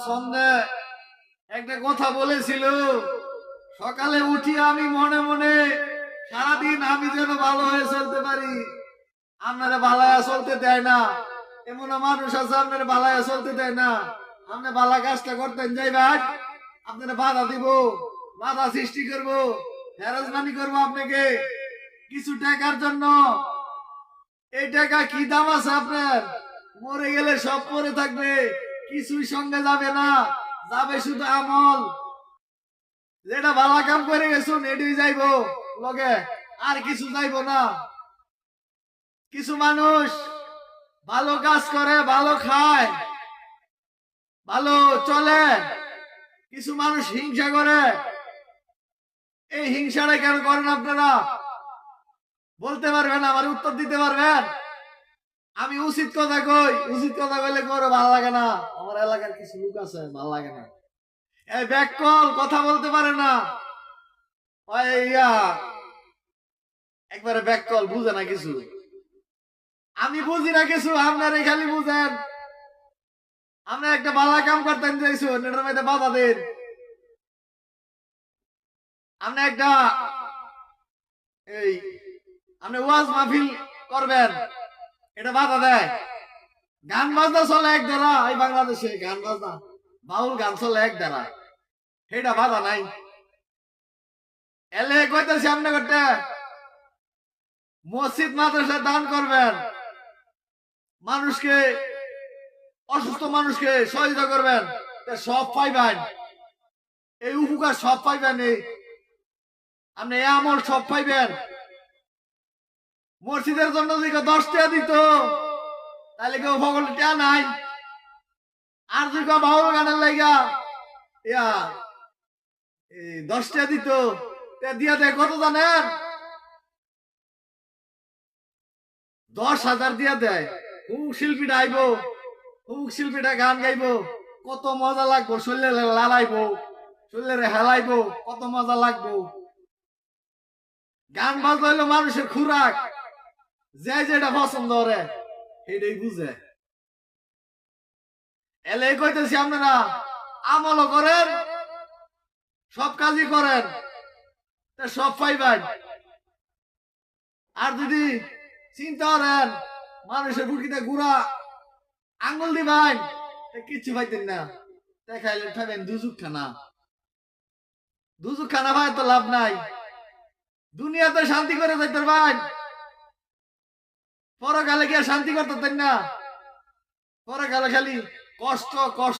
সন্ধ্যে একটা কথা বলেছিল, সকালে উঠি আমি মনে মনে সারাদিন আমি যেন ভালো হয়ে চলতে পারি, আপনারা ভালায়া চলতে দেয় না। এমন মানুষ আছে আপনারা ভালায়া চলতে দেয় না। আপনি ভালা কাজটা করতেন যাইবেন, আপনারা বাধা দিব, বাধা সৃষ্টি করব, হ্যারাসমানি করবো আপনাকে কিছু টাকার জন্য। এই টাকা কি দাম আছে আপনার? মরে গেলে সব পরে থাকবে, কিছুই সঙ্গে যাবে না, যাবে শুধু আমল। যেটা ভালো কাম করে গেছুন এটাই যাইবো লগে, আর কিছু যাইবো না। কিছু মানুষ ভালো কাজ করে, ভালো খায়, ভালো চলে, কিছু মানুষ হিংসা করে। এই হিংসাটা কেন করেন আপনারা? বলতে পারবেন? আমার উত্তর দিতে পারবেন? আমি উচিত কথা কই, উচিত কথা কইলে করো, ভালো লাগে না। আমার এলাকার কিছু লোক আছে ভালো লাগে না, এই ব্যাককল কথা বলতে পারে না, একবারে ব্যাককল, বুঝে না কিছু। আমি বুঝি না কিছু, আপনারা খালি বুঝেন। আমরা একটা ভালো কাম করতেন চাইছুন, এটার মধ্যে বাধা দেন। আপনি একটা এই আপনি ওয়াজ মাহফিল করবেন, এটা বাধা দেয়। গান বাজনা চলে এক দ্বারা, এই বাংলাদেশে গান বাজনা বাউল গান চলে এক দ্বারা, সেটা বাধা নাই। এলে কইতেছি আপনি করতে মসজিদ মাদ্রাসা দান করবেন, মানুষকে, অসুস্থ মানুষকে সহযোগিতা করবেন, সব পাইবেন, এই উপকার সব পাইবেন, এই আপনি এই আমল সব পাইবেন। মসজিদের জন্য যদি 10 টাকা দিত তাহলে কেউ ভগল টাকা নাই। আর যদি বাউল গানের লাইগা 10 টাকা দিত, দিয়া দেয় কত জানেন? 10,000 দিয়া দেয়। হুক শিল্পীটা আইব, হুক শিল্পীটা গান গাইব, কত মজা লাগবো, শরীরে লালাইবো, শরীরে হেলাইবো, কত মজা লাগবো। গান বাজনা হইলো মানুষের খুরাক, যে যেটা পছন্দ করে সেটাই বুঝে। এলে কইতেছি আপনারা আমলও করেন, সব কাজই করেন, সব পাইবেন। আর যদি চিন্তা করেন মানুষের বুকিতে গুড়া আঙ্গুল দিবেন, কিচ্ছু পাইতেন না, দেখাইলে খাবেন দুজুক খানা। দুজুক খানা ভাই তো লাভ নাই। দুনিয়াতে শান্তি করে যাইতে পারবেন, পরকালে গিয়ে শান্তি করতেন না। পরকালে খালি কষ্ট কষ্ট।